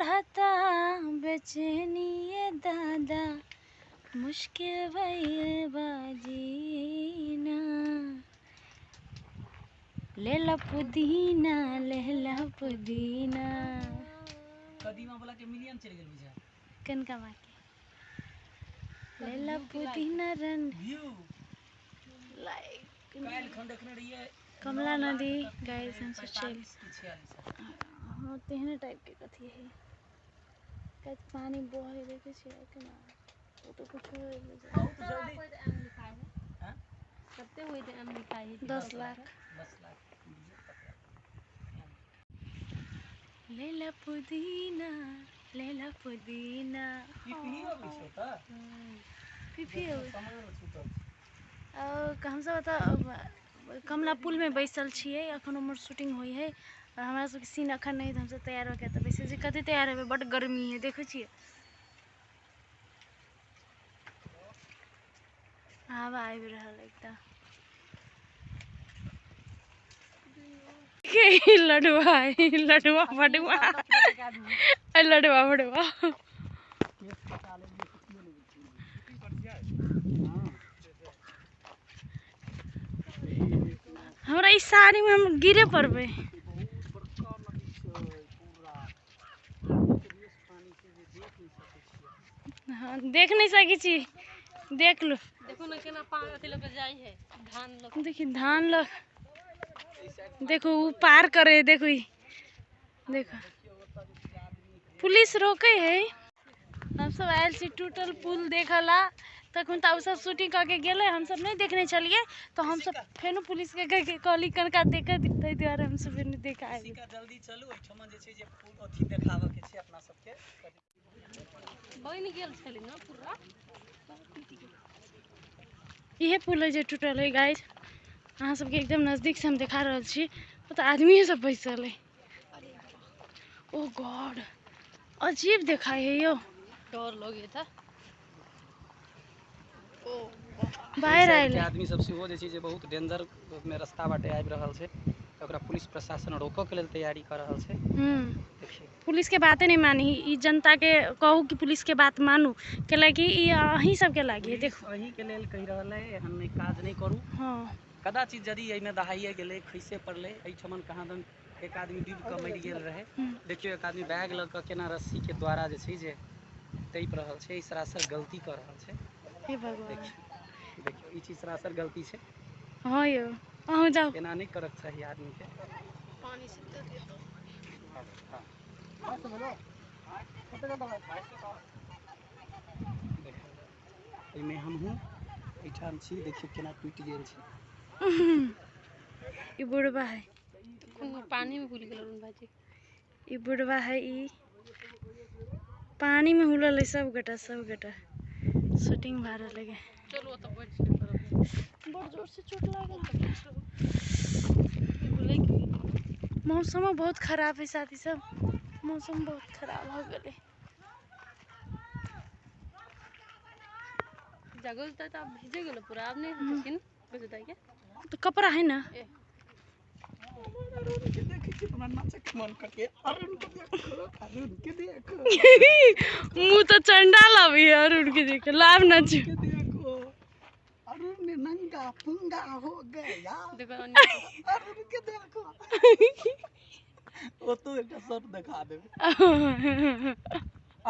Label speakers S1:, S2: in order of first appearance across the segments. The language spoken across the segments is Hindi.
S1: बढ़ता बेचैनी ये दादा मुश्किल भइल बाजीना लेला पुदीना
S2: कदीमा वाला के मिलियन चल गेल बुझा
S1: कनका माके लेला पुदीना रन
S2: व्यू
S1: लाइक
S2: काल खंड देखने रहिए
S1: कमला नदी गाइस हम से चल
S2: 46
S1: हां तेहने टाइप के कथी है कत पानी बहे देखे छै केना वो तो कुछ हो
S2: बहुत जल्दी
S3: कोई एम लिखाई है
S2: हां
S3: कितने हुए थे एम लिखाई है
S1: 10 लाख लेला पुदीना
S2: पीपी हो गई छोटा
S1: पीपी हो
S2: सामान छूटल
S1: हम सब कमला पुल में बैसल छिए अखन हमर शूटिंग होई है और हमरा सब के सीन अखन नहीं हम सब तैयार होके त बैसे जे कते तैयार हेबे बड गर्मी है देखै छिए हवा आबि रहल एकदम के लडुआ बडुआ हमरा इस साड़ी में हम गिरे पड़बे हाँ देख नहीं सकी छी देख लो
S3: देखो ना केना पानी अथी लग जाई है धान लग
S1: देखी धान लग देखो वो पार करे देखो देखो पुलिस रोके है हम सब आयल छी टूटल पुल देखला तखन त सब शूटिंग करके गेले हम सब नहीं देखने चलिए तो हम सब फेनो पुलिस के कहली कनका देखे तै द्वारा हम सब नहीं देखा है
S2: जल्दी चलू ओठमा जे छै जे पुल अथी देखाबे के छै अपना सबके
S3: बइन गेल छली ना पूरा
S1: इहे पुल है जो टूटल है गाइस अहाँ सबके एकदम नजदीक से हम दिखा रहल छी तो आदमी सब बैसल है ओ गॉड अजीब दिखाई है यो
S3: डर लगे था ओ
S1: बाहर आइल
S2: आदमी सब सेहो जे छै जे बहुत डेंजर में रास्ता बाटे आबि रहल छै ओकरा पुलिस प्रशासन रोको के लेल तैयारी कर रहल छै देखिए
S1: पुलिस के बातें नहीं मानी ई जनता के कहू कि पुलिस के बात मानू कैलाकि ई अहीं सब के लागी देखो
S2: अहीं के लेल कहि रहल है हम नहीं काज नहीं करू
S1: हां
S2: कदाचित यदि एहिमे दहाइए गेलै खैसे पड़लै एहिठमन कहाँ दन एक आदमी डूब के मरि गेल रहे देखियो एक आदमी बैग लग के केना रस्सी के द्वारा जे छै जे तैप रहल छै ई सरासर गलती कर रहल छै
S1: हे भगवान
S2: देखियो ई चीज सरासर गलती छै
S1: हां यो अहूँ जाओ
S2: एना नहीं करक चाही आदमी के
S3: पानी से दे दे
S2: एहिमे हमहूँ एहिठाम छी देखियो केना टूटि गेल छै
S1: ई बुढ़वा है
S3: पानी में भूल गेल भाजी
S1: ई बुढ़वा है ई पानी में हुलल है सब गटा शूटिंग भा रहल है
S3: चलो तो बैठ के करब
S1: बड़ जोर से चोट लागल मौसम बहुत खराब है साथी सब मौसम बहुत खराब हो गए
S3: जगल त अब भिजे गेल पूरा अब नहीं स्किन बचता है क्या
S1: तो कपड़ा है ना मुँह तो चंडाल अभी है अरुण के देख लाभ न
S2: अरुण ने नंगा पुंगा हो गया
S3: देखो
S2: अरुण के देखो वो तो एक शॉट दिखा दे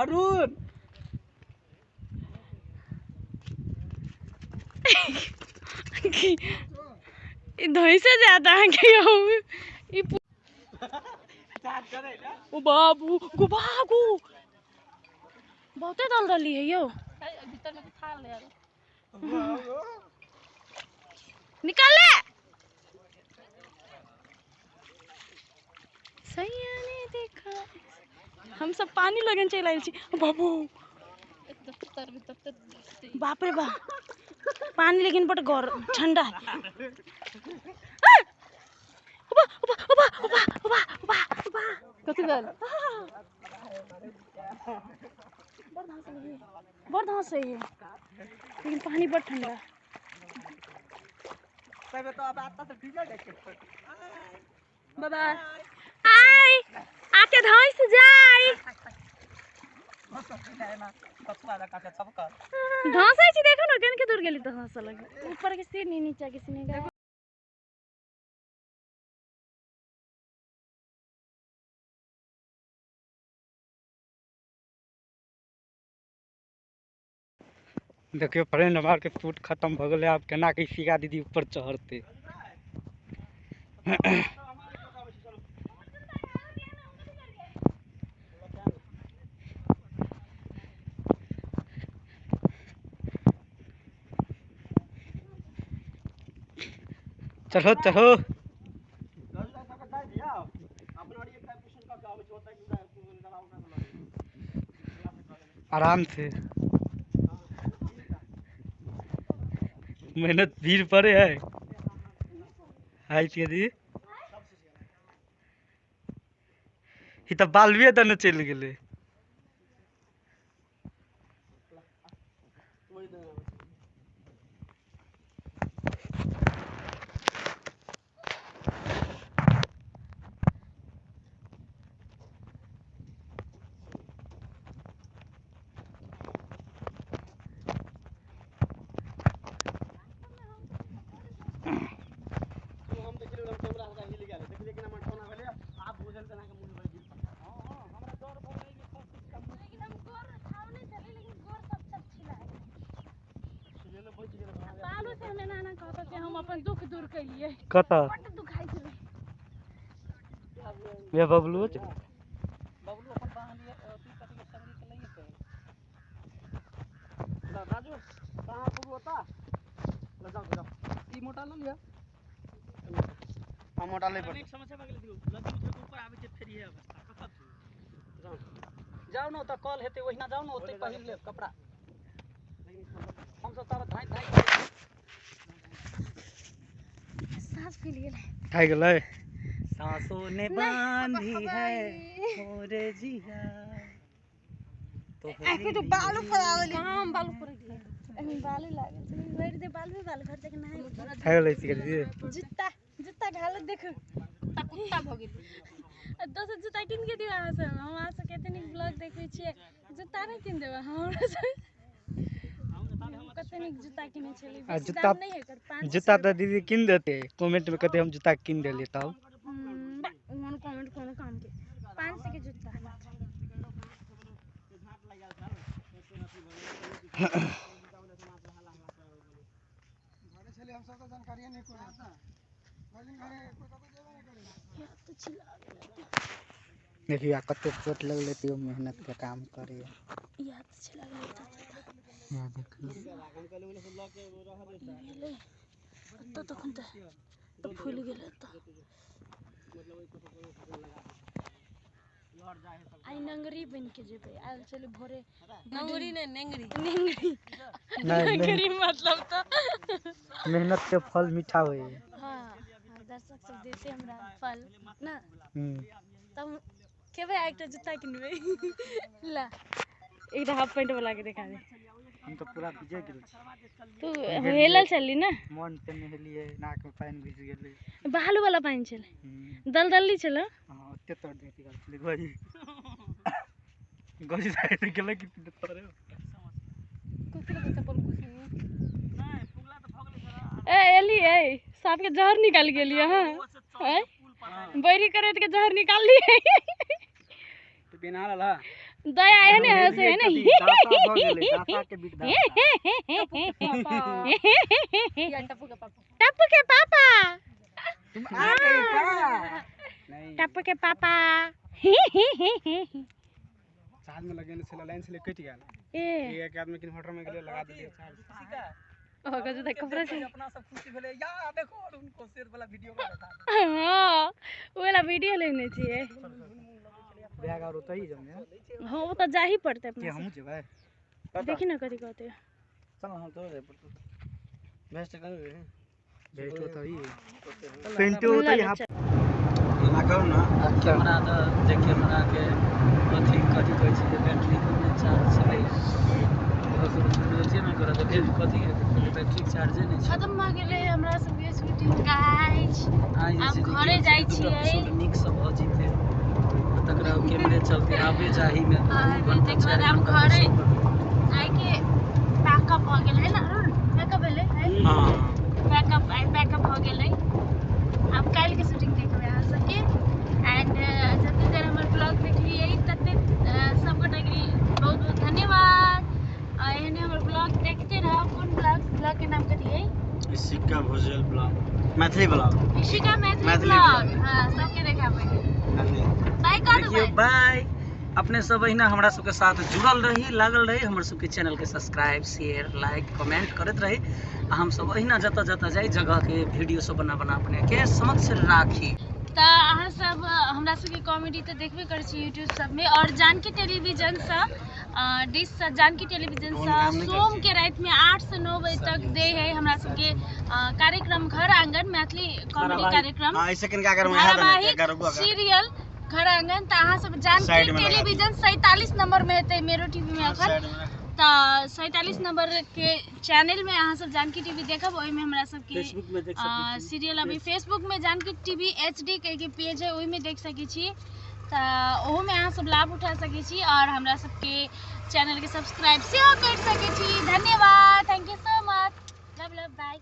S2: अरुण
S1: धोई से ज्यादा है कि ओ बाबू गुबागू बहुते दलदली है यो
S3: भीतर में खा ले यार
S1: निकाल ले सही आने देखा हम सब पानी लगन चल आइल छी बाबू बाप रे बाप पानी लेकिन बट गरम ठंडा
S3: कथी गल
S1: बड़ धांस है ये लेकिन पानी बड़ ठंडा बाबा आई आके धांस जाई
S2: है ना कथुआ लगा के सबका
S1: धंसाई छी देखो ना केन के दूर गेली तो हंस लगे ऊपर के सिर नहीं नीचे के सिर नहीं
S2: देखियो फ्रेंड हमार के शूट खत्म भ गेलै अब केना के सिगा दीदी ऊपर चढ़ते चलो चलो आराम से मेहनत भीड़ पड़े है हाय दी ही तो बालुए दने चल गेले
S1: बालू से हमें नाना कहता कि हम अपन दुख दूर करिए
S2: कता
S1: बड़ दुखाई छले
S2: ये बबलू छ
S3: बबलू अपन बांध लिए ती कथि के संगी के लइए पे राजू कहां बबलू होता ले जाओ ई मोटा ल लिया
S2: हम मोटा ले पर
S3: एक समस्या भगले दियो लड्डू से ऊपर आवे छै फेर ये अवस्था कत जाओ जाओ न त कॉल हेते ओहिना जाओ न ओते पहिल ले कपड़ा हम सब तब धाई धाई
S1: सांस फूल गेले
S2: खाई गेलै
S3: सांसों ने बांधी है मोरे जिया
S1: आके तो बालू फरावली हम बालू पर गेले बालू लागे छै भरि दे बालू घर तक नहीं
S2: खाई गेलै सिगरेट
S1: जूता जूता घालत देखो कुत्ता भ गेल दोसर जूता किन के दिवा से हम आ से कते नीक ब्लॉग देखै छियै जूता नहीं किन देबा हमरा से कते नीक जूता किने छली बेसी दाम नहीं है कर 5
S2: जूता तो दीदी किन देते कमेंट में कहते हम जूता किन देले तब
S1: मन कमेंट कोनो काम के 500 के जूता
S2: घरे चले हम सब तो जानकारी नहीं कोई घरे कोई कतो जेबे नहीं करे
S1: तो छिला
S2: देखिए कते चोट लगले तो मेहनत के काम करे
S1: याद छिला गेल
S2: या देखिए
S1: तो तखन तो फूल गेल तो आई नंगरी बन के जेबे आल चले भोरे नंगरी ने नेंगरी नेंगरी नंगरी मतलब तो
S2: मेहनत के फल मीठा होए
S1: हां दर्शक सब देते हमरा फल ना तब केबे एकटा जूता किनबे ला एकटा हाफ पैंट वाला के दिखा दे
S2: हम तो पूरा भिजे गेल
S1: तू हेलल चली ना
S2: मन से नहलिए नाक में पानी भिज गेले
S1: बालू वाला पानी चले दलदली चलो
S2: हां ओते तोड़ देती गल चले गई गई जाए तो गेले कि तोरे
S3: कुकुर के चप्पल कुछ नहीं पुगला तो भगले सरा
S1: ए एली ए सांप के जहर निकाल गेलिए हां है बैरी करे के जहर निकाल लिए
S2: तो बिना ला
S1: दया है ने हंसे है नहीं
S2: दाता भ गेले दाता के बिट दाता
S3: या टप्पू के पापा
S1: टप्पू के पापा
S2: तुम आ गई का नहीं
S1: टप्पू के पापा
S2: चार्ज में लगे ने लाइन से कट गया
S1: ए
S2: एक आदमी के इन्वर्टर में गेले लगा दिए चार्ज
S1: ओ गजु देख कपड़ा से
S3: अपना सब खुशी भेले या देखो और उनको शेर वाला वीडियो का बता
S1: हां वो वाला वीडियो लेने चाहिए
S2: बैग और उतई जमे
S1: हां वो तो जा ही पड़ते
S2: के
S1: अपना
S2: हम जेबे
S1: देखी ना कथी कहते
S2: चल हम तो रे बेस्ट कर रे बेस्ट उतई पेंट उतई हाफ ना करो ना
S3: कैमरा तो जे कैमरा के अथी कथी कहै छै बैटरी के चार्ज छै जे में करा दे कथी बैटरी चार्ज नहीं छै
S1: खत्म भ गेले हमरा सब के शूटिंग गाइस अब घरे जाई छियै
S3: निक सब भ जेते तकरा
S2: कैमरे चलते आवे जाही में
S1: देख बाद हम घर आए के पैकअप हो गेल है ना पैकअप भेले है
S2: हां
S1: पैकअप हो गेल है। अब काल के शूटिंग देखबे आ सके एंड जते देर हमर ब्लॉग देखलिए तते सब गोटा के बहुत बहुत धन्यवाद। एहने हमर ब्लॉग देखते रहो। कौन ब्लॉग के नाम कथी है?
S3: सिक्का भोजल blog, Maithili blog,
S1: Ishika Maithili blog. हां सबके देखाबे। बाय कर दो
S2: बाय। अपने सब अहिना हमरा सबके साथ जुड़ल रही, लागल रही, हमर सबके चैनल के सब्सक्राइब शेयर लाइक कमेंट करत रही। हम सब अहिना जता जता जाई जगह के वीडियो सब बना बना अपने के समक्ष राखी।
S1: तो अहाँ सब हमरा सबके कॉमेडी तो देखबे करै छी यूट्यूब सब में और जानकी टेलीविजन से डिश से जानकी टेलीविजन से सोम के रात में 8 से 9 बजे तक दे है हमरा सबके कार्यक्रम घर आंगन मैथिली कॉमेडी कार्यक्रम।
S3: हां ऐसे किनका कर
S1: धारावाहिक सीरियल घर आंगन। तो अहाँ सब जानकी टेलीविजन 47 नंबर में हेते मेरो टीवी में अखन। तो 47 नंबर के चैनल में अहाँ सब जानकी टीवी देखब। ओहि में हमरा सब के सीरियल अभी फेसबुक में जानकी टीवी HD के पेज है, ओहि में देख सकै छी। तो ओहो में अहाँ सब लाभ उठा सकै छी और हमरा सब के चैनल के सब्सक्राइब सेहो कर सकै छी। धन्यवाद। Thank you so much. Love bye.